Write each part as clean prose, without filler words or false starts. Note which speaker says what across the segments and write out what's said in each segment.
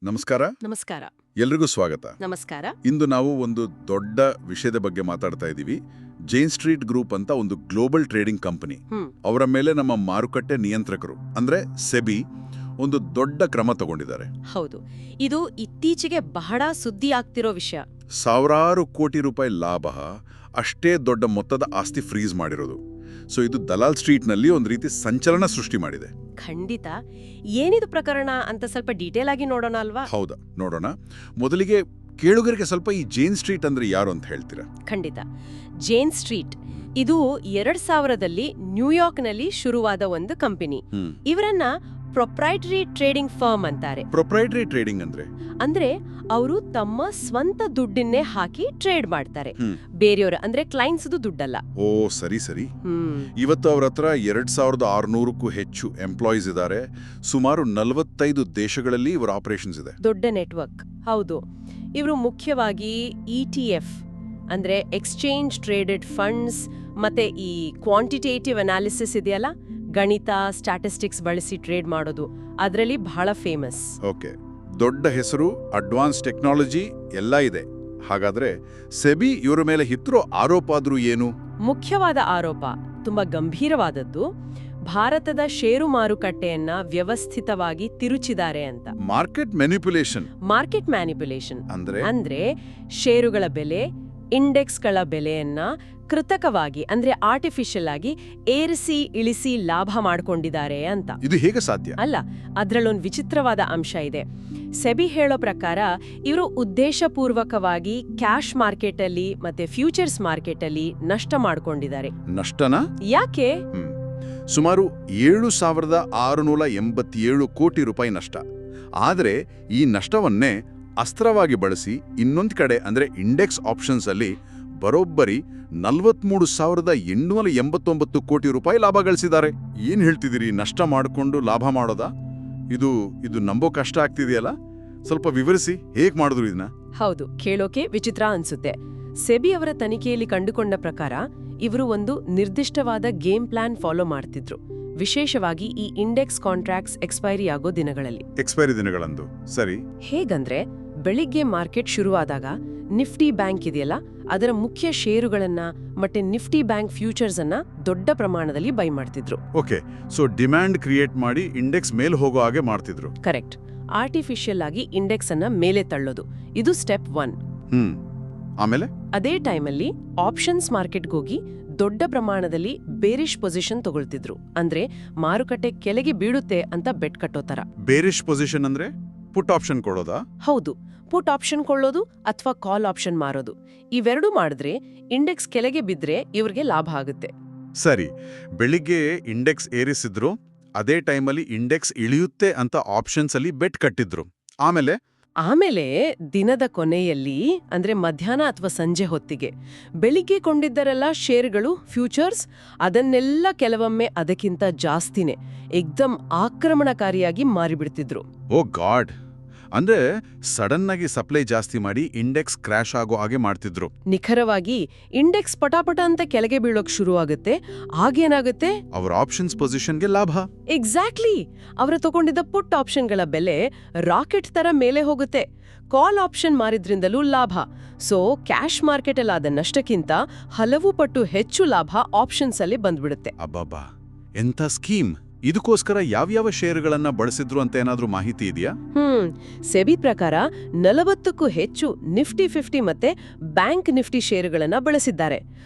Speaker 1: ನಮಸ್ಕಾರ.
Speaker 2: ನಮಸ್ಕಾರ.
Speaker 1: ಎಲ್ರಿಗೂ ಸ್ವಾಗತ.
Speaker 2: ನಮಸ್ಕಾರ.
Speaker 1: ಇಂದು ನಾವು ಒಂದು ದೊಡ್ಡ ವಿಷಯದ ಬಗ್ಗೆ ಮಾತಾಡ್ತಾ ಇದ್ದೀವಿ. ಜೈನ್ ಸ್ಟ್ರೀಟ್ ಗ್ರೂಪ್ ಅಂತ ಒಂದು ಗ್ಲೋಬಲ್ ಟ್ರೇಡಿಂಗ್ ಕಂಪನಿ. ಅವರ ಮೇಲೆ ನಮ್ಮ ಮಾರುಕಟ್ಟೆ ನಿಯಂತ್ರಕರು ಅಂದ್ರೆ ಸೆಬಿ ಒಂದು ದೊಡ್ಡ ಕ್ರಮ ತಗೊಂಡಿದ್ದಾರೆ.
Speaker 2: ಹೌದು, ಇದು ಇತ್ತೀಚೆಗೆ ಬಹಳ ಸುದ್ದಿ ಆಗ್ತಿರೋ ವಿಷಯ.
Speaker 1: ಸಾವಿರಾರು ಕೋಟಿ ರೂಪಾಯಿ ಲಾಭ, ಅಷ್ಟೇ ದೊಡ್ಡ ಮೊತ್ತದ ಆಸ್ತಿ ಫ್ರೀಸ್ ಮಾಡಿರೋದು. ಸೊ ಇದು ದಲಾಲ್ ಸ್ಟ್ರೀಟ್ನಲ್ಲಿ ಒಂದು ರೀತಿ ಸಂಚಲನ ಸೃಷ್ಟಿ ಮಾಡಿದೆ.
Speaker 2: ಖಂಡಿತ. ಏನಿದು ಪ್ರಕರಣ ಅಂತ ಸ್ವಲ್ಪ ಡೀಟೇಲ್ ಆಗಿ ನೋಡೋಣ ಅಲ್ವಾ?
Speaker 1: ಹೌದಾ, ನೋಡೋಣ. ಮೊದಲಿಗೆ ಕೇಳುಗರಿಗೆ ಸ್ವಲ್ಪ ಈ ಜೈನ್ ಸ್ಟ್ರೀಟ್ ಅಂದ್ರೆ ಯಾರು ಅಂತ ಹೇಳ್ತೀರಾ?
Speaker 2: ಖಂಡಿತ. ಜೈನ್ ಸ್ಟ್ರೀಟ್ ಇದು 2000ರಲ್ಲಿ ನ್ಯೂಯಾರ್ಕ್ನಲ್ಲಿ ಶುರುವಾದ ಒಂದು ಕಂಪನಿ. ಇವರನ್ನ ಪ್ರೊಪ್ರೈಟರಿ ಟ್ರೇಡಿಂಗ್ ಫರ್ಮ್ ಅಂತಾರೆ.
Speaker 1: ಪ್ರೊಪ್ರೈಟರಿ ಟ್ರೇಡಿಂಗ್ ಅಂದ್ರೆ
Speaker 2: ಅವರು ತಮ್ಮ ಸ್ವಂತ ದುಡ್ಡನ್ನೇ ಹಾಕಿ ಟ್ರೇಡ್ ಮಾಡ್ತಾರೆ. ಬೇರೆಯವರ ಅಂದ್ರೆ ಕ್ಲೈಂಟ್ಸ್ ದುಡ್ಡಲ್ಲ.
Speaker 1: ಓ ಸರಿ ಸರಿ. ಇವತ್ತು ಅವ್ರ ಹತ್ರ 2600ಕ್ಕೂ ಹೆಚ್ಚು ಎಂಪ್ಲಾಯೀಸ್ ಇದ್ದಾರೆ. ಸುಮಾರು 45 ದೇಶಗಳಲ್ಲಿ ಇವರ ಆಪರೇಷನ್ಸ್ ಇದೆ.
Speaker 2: ದೊಡ್ಡ ನೆಟ್ವರ್ಕ್. ಹೌದು. ಇವರು ಮುಖ್ಯವಾಗಿ ETF ಅಂದ್ರೆ ಎಕ್ಸ್ಚೇಂಜ್ ಟ್ರೇಡೆಡ್ ಫಂಡ್ಸ್ ಮತ್ತೆ ಈ ಕ್ವಾಂಟಿಟೇಟಿವ್ ಅನಾಲಿಸಿಸ್ ಇದೆಯಲ್ಲ, ಗಣಿತ ಸ್ಟ್ಯಾಟಿಸ್ಟಿಕ್ಸ್ ಬಳಸಿ ಟ್ರೇಡ್ ಮಾಡೋದು, ಅದರಲ್ಲಿ ಬಹಳ ಫೇಮಸ್.
Speaker 1: ಓಕೆ, ದೊಡ್ಡ ಹೆಸರು, ಅಡ್ವಾನ್ಸ್ ಟೆಕ್ನಾಲಜಿ ಎಲ್ಲ ಇದೆ. ಹಾಗಾದ್ರೆ ಸೆಬಿ ಇವರ ಮೇಲೆ ಹಿತ್ತಿರೋ ಆರೋಪ ಆದ್ರೂ ಏನು?
Speaker 2: ಮುಖ್ಯವಾದ ಆರೋಪ ತುಂಬಾ ಗಂಭೀರವಾದದ್ದು. ಭಾರತದ ಷೇರು ಮಾರುಕಟ್ಟೆಯನ್ನ ವ್ಯವಸ್ಥಿತವಾಗಿ ತಿರುಚಿದ್ದಾರೆ ಅಂತ.
Speaker 1: ಮಾರ್ಕೆಟ್ ಮ್ಯಾನಿಪ್ಯುಲೇಷನ್
Speaker 2: ಅಂದ್ರೆ ಷೇರುಗಳ ಬೆಲೆ, ಇಂಡೆಕ್ಸ್ಗಳ ಬೆಲೆಯನ್ನ ಕೃತಕವಾಗಿ ಅಂದ್ರೆ ಆರ್ಟಿಫಿಷಿಯಲ್ ಆಗಿ ಏರಿಸಿ ಇಳಿಸಿ ಲಾಭ ಮಾಡ್ಕೊಂಡಿದ್ದಾರೆ ಅಂತ.
Speaker 1: ಇದು ಹೇಗೆ ಸಾಧ್ಯ?
Speaker 2: ಅಲ್ಲ, ಅದ್ರಲ್ಲೊಂದು ವಿಚಿತ್ರವಾದ ಅಂಶ ಇದೆ. ಸೆಬಿ ಹೇಳೋ ಪ್ರಕಾರ ಇವರು ಉದ್ದೇಶಪೂರ್ವಕವಾಗಿ ಕ್ಯಾಶ್ ಮಾರ್ಕೆಟ್ ಅಲ್ಲಿ ಮತ್ತೆ ಫ್ಯೂಚರ್ಸ್ ಮಾರ್ಕೆಟ್ ಅಲ್ಲಿ ನಷ್ಟ ಮಾಡ್ಕೊಂಡಿದ್ದಾರೆ.
Speaker 1: ನಷ್ಟನಾ?
Speaker 2: ಯಾಕೆ?
Speaker 1: ಸುಮಾರು 7687 ಕೋಟಿ ರೂಪಾಯಿ ನಷ್ಟ. ಆದರೆ ಈ ನಷ್ಟವನ್ನೇ ಅಸ್ತ್ರವಾಗಿ ಬಳಸಿ ಇನ್ನೊಂದು ಕಡೆ ಅಂದ್ರೆ ಇಂಡೆಕ್ಸ್ ಆಪ್ಷನ್ಸ್ ಅಲ್ಲಿ ಬರೋಬ್ಬರಿ 43,889 ಕೋಟಿ ರೂಪಾಯಿ ಲಾಭ ಗಳಿಸಿದ್ದಾರೆ. ಏನ್ ಹೇಳ್ತಿದ್ದೀರಿ? ನಷ್ಟ ಮಾಡಿಕೊಂಡು ಲಾಭ ಮಾಡೋದಾ? ಇದು ನಂಬೋ ಕಷ್ಟ ಆಗ್ತಿದೆಯಲ್ಲ. ಸ್ವಲ್ಪ ವಿವರಿಸಿ, ಹೇಗ್ ಮಾಡಿದ್ರು ಇದನ್ನ?
Speaker 2: ಹೌದು, ಕೇಳೋಕೆ ವಿಚಿತ್ರ ಅನ್ಸುತ್ತೆ. ಸೆಬಿ ಅವರ ತನಿಖೆಯಲ್ಲಿ ಕಂಡುಕೊಂಡ ಪ್ರಕಾರ ಇವರು ಒಂದು ನಿರ್ದಿಷ್ಟವಾದ ಗೇಮ್ ಪ್ಲಾನ್ ಫಾಲೋ ಮಾಡ್ತಿದ್ರು. ವಿಶೇಷವಾಗಿ ಈ ಇಂಡೆಕ್ಸ್ ಕಾಂಟ್ರಾಕ್ಟ್ಸ್ ಎಕ್ಸ್ಪೈರಿ ಆಗೋ ದಿನಗಳಲ್ಲಿ.
Speaker 1: ಎಕ್ಸ್ಪೈರಿ ದಿನಗಳಂದು? ಸರಿ.
Speaker 2: ಹೇಗಂದ್ರೆ ಬೆಳಿಗ್ಗೆ ಮಾರ್ಕೆಟ್ ಶುರುವಾದಾಗ ನಿಫ್ಟಿ ಬ್ಯಾಂಕ್ ಇದೆಯಲ್ಲ, ಅದರ ಮುಖ್ಯ ಷೇರುಗಳನ್ನ ಮತ್ತೆ ನಿಫ್ಟಿ ಬ್ಯಾಂಕ್ ಫ್ಯೂಚರ್ಸ್ ಅನ್ನ ದೊಡ್ಡ ಪ್ರಮಾಣದಲ್ಲಿ ಬೈ ಮಾಡ್ತಿದ್ರು.
Speaker 1: ಓಕೆ, ಸೊ ಡಿಮ್ಯಾಂಡ್ ಕ್ರಿಯೇಟ್ ಮಾಡಿ ಇಂಡೆಕ್ಸ್ ಮೇಲೆ ಹೋಗೋ ಹಾಗೆ ಮಾಡ್ತಿದ್ರು.
Speaker 2: ಕರೆಕ್ಟ್. ಆರ್ಟಿಫಿಷಿಯಲ್ ಆಗಿ ಇಂಡೆಕ್ಸ್ ಅನ್ನ ಮೇಲೆ ತಳ್ಳೋದು, ಇದು ಸ್ಟೆಪ್ 1.
Speaker 1: ಆಮೇಲೆ
Speaker 2: ಅದೇ ಟೈಮಲ್ಲಿ ಆಪ್ಷನ್ಸ್ ಮಾರ್ಕೆಟ್ಗೆ ಹೋಗಿ ದೊಡ್ಡ ಪ್ರಮಾಣದಲ್ಲಿ ಬೇರಿಶ್ ಪೊಸಿಷನ್ ತಗೊಳ್ತಿದ್ರು. ಅಂದ್ರೆ ಮಾರುಕಟ್ಟೆ ಕೆಳಗೆ ಬೀಳುತ್ತೆ ಅಂತ ಬೆಟ್ ಕಟ್ಟೋ ತರ.
Speaker 1: ಬೇರಿಶ್ ಪೊಸಿಷನ್ ಅಂದ್ರೆ ಪುಟ್ ಆಪ್ಷನ್ ಕೊಡೋದಾ?
Speaker 2: ಹೌದು, ಪುಟ್ ಆಪ್ಷನ್ ಕೊಳ್ಳೋದು ಅಥವಾ ಕಾಲ್ ಆಪ್ಷನ್ ಮಾರೋದು. ಇವೆರಡೂ ಮಾಡಿದ್ರೆ ಇಂಡೆಕ್ಸ್ ಕೆಳಗೆ ಬಿದ್ರೆ ಇವ್ರಿಗೆ ಲಾಭ ಆಗುತ್ತೆ.
Speaker 1: ಸರಿ. ಬೆಳಿಗ್ಗೆ ಇಂಡೆಕ್ಸ್ ಏರಿಸಿದ್ರು, ಅದೇ ಟೈಮಲ್ಲಿ ಇಂಡೆಕ್ಸ್ ಇಳಿಯುತ್ತೆ ಅಂತ ಆಪ್ಷನ್ಸ್ ಅಲ್ಲಿ ಬೆಟ್ ಕಟ್ಟಿದ್ರು.
Speaker 2: ಆಮೇಲೆ ದಿನದ ಕೊನೆಯಲ್ಲಿ ಅಂದ್ರೆ ಮಧ್ಯಾಹ್ನ ಅಥವಾ ಸಂಜೆ ಹೊತ್ತಿಗೆ ಬೆಳಿಗ್ಗೆ ಕೊಂಡಿದ್ದರೆಲ್ಲ ಷೇರುಗಳು, ಫ್ಯೂಚರ್ಸ್, ಅದನ್ನೆಲ್ಲ ಕೆಲವೊಮ್ಮೆ ಅದಕ್ಕಿಂತ ಜಾಸ್ತಿನೇ ಏಕ್ದಮ್ ಆಕ್ರಮಣಕಾರಿಯಾಗಿ ಮಾರಿಬಿಡ್ತಿದ್ರು.
Speaker 1: ಓ ಗಾಡ್! ಅಂದ್ರೆ ಸಡನ್ ಆಗಿ ಸಪ್ಲೈ ಜಾಸ್ತಿ ಮಾಡಿ ಇಂಡೆಕ್ಸ್ ಕ್ರ್ಯಾಶ್ ಆಗೋ ಹಾಗೆ ಮಾಡ್ತಿದ್ರು.
Speaker 2: ನಿಖರವಾಗಿ ಇಂಡೆಕ್ಸ್ ಪಟಾಪಟ ಅಂತ ಕೆಳಗೆ ಬೀಳೋಕ್ ಶುರು ಆಗುತ್ತೆ. ಆಗೇನಾಗುತ್ತೆ?
Speaker 1: ಅವರ ಆಪ್ಷನ್ಸ್ ಪೊಸಿಷನ್ಗೆ ಲಾಭ.
Speaker 2: ಎಕ್ಸಾಕ್ಟ್ಲಿ. ಅವರ ತಗೊಂಡಿದ್ದ ಪುಟ್ ಆಪ್ಷನ್ಗಳ ಬೆಲೆ ರಾಕೆಟ್ ತರ ಮೇಲೆ ಹೋಗುತ್ತೆ. ಕಾಲ್ ಆಪ್ಷನ್ ಮಾರಿದ್ರಿಂದಲೂ ಲಾಭ. ಸೊ ಕ್ಯಾಶ್ ಮಾರ್ಕೆಟ್ ಅಲ್ಲಾದ ನಷ್ಟಕ್ಕಿಂತ ಹಲವು ಪಟ್ಟು ಹೆಚ್ಚು ಲಾಭ ಆಪ್ಷನ್ಸ್ ಅಲ್ಲಿ ಬಂದ್ಬಿಡುತ್ತೆ.
Speaker 1: ಅಬ್ಬಬ್ಬಾ, ಎಂಥ ಸ್ಕೀಮ್! ಇದಕ್ಕೋಸ್ಕರ ಯಾವ್ಯಾವ ಷೇರುಗಳನ್ನ ಬಳಸಿದ್ರು ಅಂತ ಏನಾದ್ರೂ ಮಾಹಿತಿ ಇದೆಯಾ?
Speaker 2: ಸೆಬಿ ಪ್ರಕಾರ 40ಕ್ಕೂ ಹೆಚ್ಚು ನಿಫ್ಟಿ 50 ಮತ್ತೆ ಬ್ಯಾಂಕ್ ನಿಫ್ಟಿ ಷೇರುಗಳನ್ನ ಬಳಸಿದ್ದಾರೆ.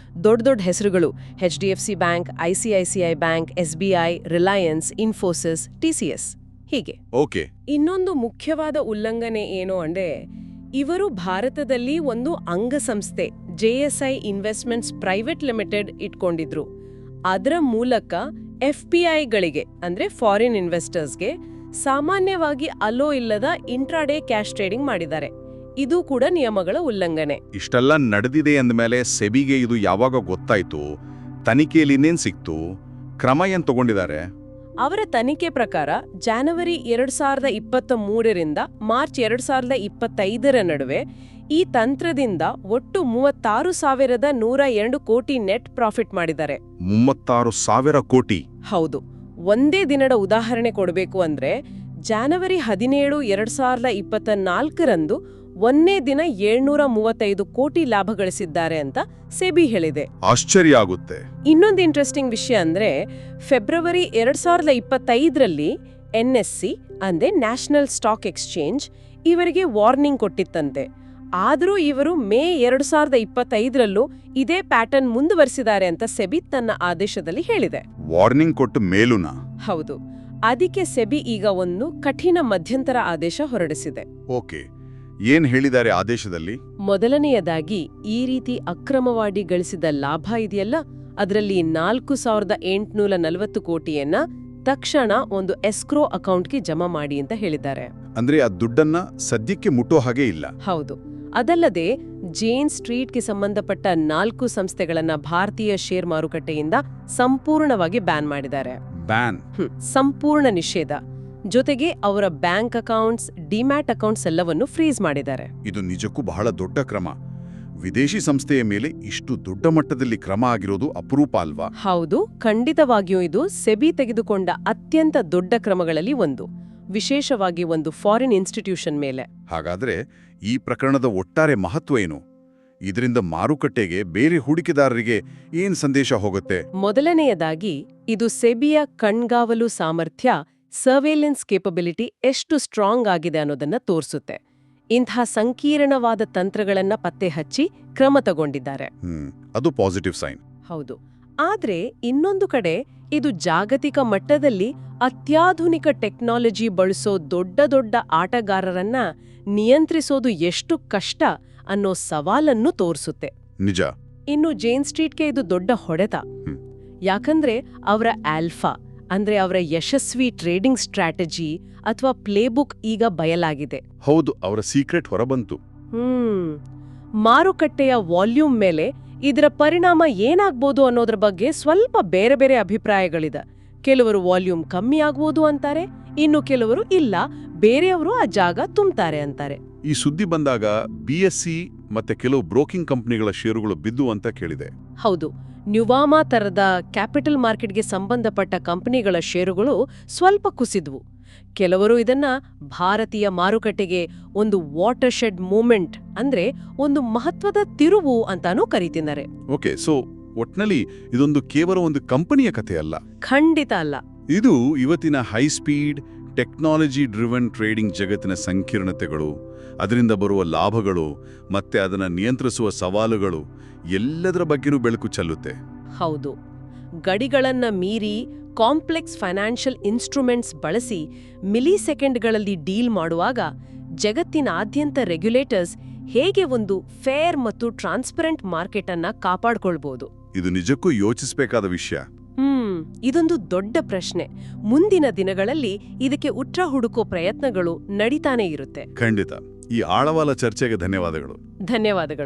Speaker 2: ದೊಡ್ಡ ಹೆಸರುಗಳು: HDFC bank, ICICI bank, SBI, Reliance, Infosys, TCS ಹೀಗೆ.
Speaker 1: ಓಕೆ.
Speaker 2: ಇನ್ನೊಂದು ಮುಖ್ಯವಾದ ಉಲ್ಲಂಘನೆ ಏನು ಅಂದ್ರೆ, ಇವರು ಭಾರತದಲ್ಲಿ ಒಂದು ಅಂಗಸಂಸ್ಥೆ JSI ಇನ್ವೆಸ್ಟ್ಮೆಂಟ್ಸ್ ಪ್ರೈವೇಟ್ ಲಿಮಿಟೆಡ್ ಇಟ್ಕೊಂಡಿದ್ರು. ಅದರ ಮೂಲಕ FPIಗಳಿಗೆ ಅಂದ್ರೆ ಫಾರಿನ್ ಇನ್ವೆಸ್ಟರ್ಸ್ಗೆ ಸಾಮಾನ್ಯವಾಗಿ ಅಲೋ ಇಲ್ಲದ ಇಂಟ್ರಾಡೇ ಕ್ಯಾಶ್ ಟ್ರೇಡಿಂಗ್ ಮಾಡಿದ್ದಾರೆ. ಇದು ಕೂಡ ನಿಯಮಗಳ ಉಲ್ಲಂಘನೆ.
Speaker 1: ಇಷ್ಟೆಲ್ಲ ನಡೆದಿದೆ ಅಂದಮೇಲೆ ಸೆಬಿಗೆ ಇದು ಯಾವಾಗ ಗೊತ್ತಾಯ್ತು? ತನಿಖೆಯಲ್ಲಿ ಇನ್ನೇನ್ ಸಿಕ್ತು? ಕ್ರಮ ಏನ್ ತಗೊಂಡಿದ್ದಾರೆ?
Speaker 2: ಅವರ ತನಿಖೆ ಪ್ರಕಾರ ಜನವರಿ 2023ರಿಂದ ಮಾರ್ಚ್ 2025ರ ನಡುವೆ ಈ ತಂತ್ರದಿಂದ ಒಟ್ಟು 36,102 ಕೋಟಿ ನೆಟ್ ಪ್ರಾಫಿಟ್ ಮಾಡಿದ್ದಾರೆ.
Speaker 1: 36,000 ಕೋಟಿ?
Speaker 2: ಹೌದು. ಒಂದೇ ದಿನದ ಉದಾಹರಣೆ ಕೊಡಬೇಕು ಅಂದ್ರೆ ಜನವರಿ 17, 2024ರಂದು ಒಂದೇ ದಿನ 735 ಕೋಟಿ ಲಾಭ ಗಳಿಸಿದ್ದಾರೆ ಅಂತ ಸೆಬಿ ಹೇಳಿದೆ.
Speaker 1: ಆಶ್ಚರ್ಯ ಆಗುತ್ತೆ.
Speaker 2: ಇನ್ನೊಂದು ಇಂಟ್ರೆಸ್ಟಿಂಗ್ ವಿಷಯ ಅಂದ್ರೆ ಫೆಬ್ರವರಿ 2025ರಲ್ಲಿ NSE ಅಂದ್ರೆ ನ್ಯಾಷನಲ್ ಸ್ಟಾಕ್ ಎಕ್ಸ್ಚೇಂಜ್ ಇವರಿಗೆ ವಾರ್ನಿಂಗ್ ಕೊಟ್ಟಿತ್ತಂತೆ. ಆದರೂ ಇವರು ಮೇ 2025ರಲ್ಲೂ ಇದೇ ಪ್ಯಾಟರ್ನ್ ಮುಂದುವರಿಸಿದ್ದಾರೆ ಅಂತ ಸೆಬಿ ತನ್ನ ಆದೇಶದಲ್ಲಿ ಹೇಳಿದೆ.
Speaker 1: ವಾರ್ನಿಂಗ್ ಕೊಟ್ಟು ಮೇಲೂನಾ?
Speaker 2: ಹೌದು. ಅದಕ್ಕೆ ಸೆಬಿ ಈಗ ಒಂದು ಕಠಿಣ ಮಧ್ಯಂತರ ಆದೇಶ ಹೊರಡಿಸಿದೆ.
Speaker 1: ಓಕೆ, ಏನ್ ಹೇಳಿದ್ದಾರೆ ಆದೇಶದಲ್ಲಿ?
Speaker 2: ಮೊದಲನೆಯದಾಗಿ ಈ ರೀತಿ ಅಕ್ರಮವಾಗಿ ಗಳಿಸಿದ ಲಾಭ ಇದೆಯಲ್ಲ, ಅದರಲ್ಲಿ 4840 ಕೋಟಿಯನ್ನ ತಕ್ಷಣ ಒಂದು ಎಸ್ಕ್ರೋ ಅಕೌಂಟ್ಗೆ ಜಮಾ ಮಾಡಿ ಅಂತ ಹೇಳಿದ್ದಾರೆ.
Speaker 1: ಅಂದ್ರೆ ಆ ದುಡ್ಡನ್ನ ಸದ್ಯಕ್ಕೆ ಮುಟ್ಟೋ ಹಾಗೆ ಇಲ್ಲ.
Speaker 2: ಹೌದು. ಅದಲ್ಲದೆ ಜೇನ್ ಸ್ಟ್ರೀಟ್ಗೆ ಸಂಬಂಧಪಟ್ಟ 4 ಸಂಸ್ಥೆಗಳನ್ನ ಭಾರತೀಯ ಶೇರ್ ಮಾರುಕಟ್ಟೆಯಿಂದ ಸಂಪೂರ್ಣವಾಗಿ ಬ್ಯಾನ್ ಮಾಡಿದ್ದಾರೆ.
Speaker 1: ಬ್ಯಾನ್?
Speaker 2: ಸಂಪೂರ್ಣ ನಿಷೇಧ. ಜೊತೆಗೆ ಅವರ ಬ್ಯಾಂಕ್ ಅಕೌಂಟ್ಸ್, ಡಿಮ್ಯಾಟ್ ಅಕೌಂಟ್ಸ್ ಎಲ್ಲವನ್ನು ಫ್ರೀಸ್ ಮಾಡಿದ್ದಾರೆ.
Speaker 1: ಇದು ನಿಜಕ್ಕೂ ಬಹಳ ದೊಡ್ಡ ಕ್ರಮ. ವಿದೇಶಿ ಸಂಸ್ಥೆಯ ಮೇಲೆ ಇಷ್ಟು ದೊಡ್ಡ ಮಟ್ಟದಲ್ಲಿ ಕ್ರಮ ಆಗಿರೋದು ಅಪರೂಪ ಅಲ್ವಾ?
Speaker 2: ಹೌದು, ಖಂಡಿತವಾಗಿಯೂ ಇದು ಸೆಬಿ ತೆಗೆದುಕೊಂಡ ಅತ್ಯಂತ ದೊಡ್ಡ ಕ್ರಮಗಳಲ್ಲಿ ಒಂದು, ವಿಶೇಷವಾಗಿ ಒಂದು ಫಾರಿನ್ ಇನ್ಸ್ಟಿಟ್ಯೂಷನ್ ಮೇಲೆ.
Speaker 1: ಹಾಗಾದ್ರೆ ಈ ಪ್ರಕರಣದ ಒಟ್ಟಾರೆ ಮಹತ್ವ ಏನು? ಇದರಿಂದ ಮಾರುಕಟ್ಟೆಗೆ, ಬೇರೆ ಹೂಡಿಕೆದಾರರಿಗೆ ಏನ್ ಸಂದೇಶ ಹೋಗುತ್ತೆ?
Speaker 2: ಮೊದಲನೆಯದಾಗಿ ಇದು ಸೆಬಿಯ ಕಣ್ಗಾವಲು ಸಾಮರ್ಥ್ಯ, ಸರ್ವೇಲೆನ್ಸ್ ಕೇಪಬಿಲಿಟಿ ಎಷ್ಟು ಸ್ಟ್ರಾಂಗ್ ಆಗಿದೆ ಅನ್ನೋದನ್ನ ತೋರಿಸುತ್ತೆ. ಇಂಥ ಸಂಕೀರ್ಣವಾದ ತಂತ್ರಗಳನ್ನ ಪತ್ತೆ ಹಚ್ಚಿ ಕ್ರಮ ತಗೊಂಡಿದ್ದಾರೆ.
Speaker 1: ಅದು ಪಾಸಿಟಿವ್ ಸೈನ್.
Speaker 2: ಹೌದು. ಆದ್ರೆ ಇನ್ನೊಂದು ಕಡೆ ಇದು ಜಾಗತಿಕ ಮಟ್ಟದಲ್ಲಿ ಅತ್ಯಾಧುನಿಕ ಟೆಕ್ನಾಲಜಿ ಬಳಸೋ ದೊಡ್ಡ ದೊಡ್ಡ ಆಟಗಾರರನ್ನ ನಿಯಂತ್ರಿಸೋದು ಎಷ್ಟು ಕಷ್ಟ ಅನ್ನೋ ಸವಾಲನ್ನು ತೋರಿಸುತ್ತೆ.
Speaker 1: ನಿಜ.
Speaker 2: ಇನ್ನು ಜೇನ್ ಸ್ಟ್ರೀಟ್ಗೆ ಇದು ದೊಡ್ಡ ಹೊಡೆತ. ಯಾಕಂದ್ರೆ ಅವರ ಆಲ್ಫಾ ಅಂದ್ರೆ ಅವರ ಯಶಸ್ವಿ ಟ್ರೇಡಿಂಗ್ ಸ್ಟ್ರಾಟಜಿ ಅಥವಾ ಪ್ಲೇಬುಕ್ ಈಗ ಬಯಲಾಗಿದೆ.
Speaker 1: ಹೌದು, ಅವರ ಸೀಕ್ರೆಟ್ ಹೊರಬಂತು.
Speaker 2: ಮಾರುಕಟ್ಟೆಯ ವಾಲ್ಯೂಮ್ ಮೇಲೆ ಇದರ ಪರಿಣಾಮ ಏನಾಗ್ಬೋದು ಅನ್ನೋದ್ರ ಬಗ್ಗೆ ಸ್ವಲ್ಪ ಬೇರೆ ಬೇರೆ ಅಭಿಪ್ರಾಯಗಳಿದೆ. ಕೆಲವರು ವಾಲ್ಯೂಮ್ ಕಮ್ಮಿ ಆಗ್ಬೋದು ಅಂತಾರೆ, ಇನ್ನು ಕೆಲವರು ಇಲ್ಲ, ಬೇರೆಯವರು ಆ ಜಾಗ ತುಂಬ್ತಾರೆ ಅಂತಾರೆ.
Speaker 1: ಈ ಸುದ್ದಿ ಬಂದಾಗ BSE ಮತ್ತೆ ಕೆಲವು ಬ್ರೋಕಿಂಗ್ ಕಂಪನಿಗಳ ಷೇರುಗಳು ಬಿದ್ದು ಅಂತ ಕೇಳಿದೆ.
Speaker 2: ಹೌದು. ನ್ಯುವಾಮಾ ತರದ ಕ್ಯಾಪಿಟಲ್ ಮಾರ್ಕೆಟ್ಗೆ ಸಂಬಂಧಪಟ್ಟ ಕಂಪನಿಗಳ ಷೇರುಗಳು ಸ್ವಲ್ಪ ಕುಸಿದ್ವು. ಕೆಲವರು ಇದನ್ನ ಭಾರತೀಯ ಮಾರುಕಟ್ಟೆಗೆ ಒಂದು ವಾಟರ್ ಶೆಡ್ ಮೂಮೆಂಟ್ ಅಂದ್ರೆ ಒಂದು ಮಹತ್ವದ ತಿರುವು ಅಂತಾನೂ ಕರೀತಿದ್ದಾರೆ.
Speaker 1: ಓಕೆ, ಸೊ ಒಟ್ನಲ್ಲಿ ಇದೊಂದು ಕೇವಲ ಒಂದು ಕಂಪನಿಯ ಕಥೆ ಅಲ್ಲ.
Speaker 2: ಖಂಡಿತ ಅಲ್ಲ.
Speaker 1: ಇದು ಇವತ್ತಿನ high speed technology driven trading ಜಗತ್ತಿನ ಸಂಕೀರ್ಣತೆಗಳು, ಅದರಿಂದ ಬರುವ ಲಾಭಗಳು ಮತ್ತೆ ಅದನ್ನು ನಿಯಂತ್ರಿಸುವ ಸವಾಲುಗಳು ಎಲ್ಲದರ ಬಗ್ಗೆನೂ ಬೆಳಕು ಚೆಲ್ಲುತ್ತೆ.
Speaker 2: ಹೌದು. ಗಡಿಗಳನ್ನ ಮೀರಿ ಕಾಂಪ್ಲೆಕ್ಸ್ ಫೈನಾನ್ಷಿಯಲ್ ಇನ್ಸ್ಟ್ರೂಮೆಂಟ್ಸ್ ಬಳಸಿ ಮಿಲಿಸೆಕೆಂಡ್ಗಳಲ್ಲಿ ಡೀಲ್ ಮಾಡುವಾಗ ಜಗತ್ತಿನಾದ್ಯಂತ ರೆಗ್ಯುಲೇಟರ್ಸ್ ಹೇಗೆ ಒಂದು ಫೇರ್ ಮತ್ತು ಟ್ರಾನ್ಸ್ಪರೆಂಟ್ ಮಾರ್ಕೆಟ್ ಅನ್ನ ಕಾಪಾಡ್ಕೊಳ್ಬಹುದು?
Speaker 1: ಇದು ನಿಜಕ್ಕೂ ಯೋಚಿಸಬೇಕಾದ ವಿಷಯ.
Speaker 2: ಇದೊಂದು ದೊಡ್ಡ ಪ್ರಶ್ನೆ. ಮುಂದಿನ ದಿನಗಳಲ್ಲಿ ಇದಕ್ಕೆ ಉತ್ತರ ಹುಡುಕೋ ಪ್ರಯತ್ನಗಳು ನಡೀತಾನೆ ಇರುತ್ತೆ.
Speaker 1: ಖಂಡಿತ. ಈ ಆಳವಾದ ಚರ್ಚೆಗೆ ಧನ್ಯವಾದಗಳು.
Speaker 2: ಧನ್ಯವಾದಗಳು.